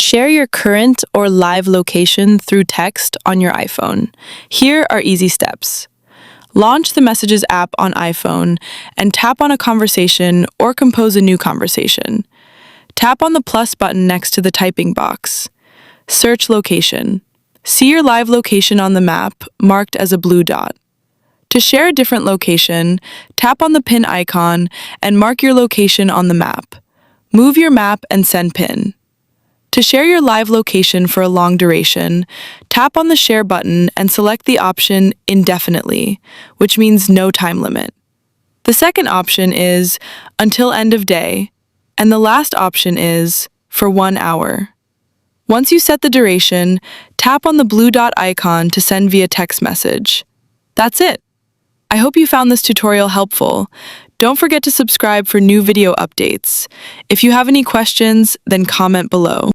Share your current or live location through text on your iPhone. Here are easy steps. Launch the Messages app on iPhone and tap on a conversation or compose a new conversation. Tap on the plus button next to the typing box. Search location. See your live location on the map, marked as a blue dot. To share a different location, tap on the pin icon and mark your location on the map. Move your map and send pin. To share your live location for a long duration, tap on the Share button and select the option Indefinitely, which means no time limit. The second option is Until End of Day, and the last option is For 1 hour. Once you set the duration, tap on the blue dot icon to send via text message. That's it. I hope you found this tutorial helpful. Don't forget to subscribe for new video updates. If you have any questions, then comment below.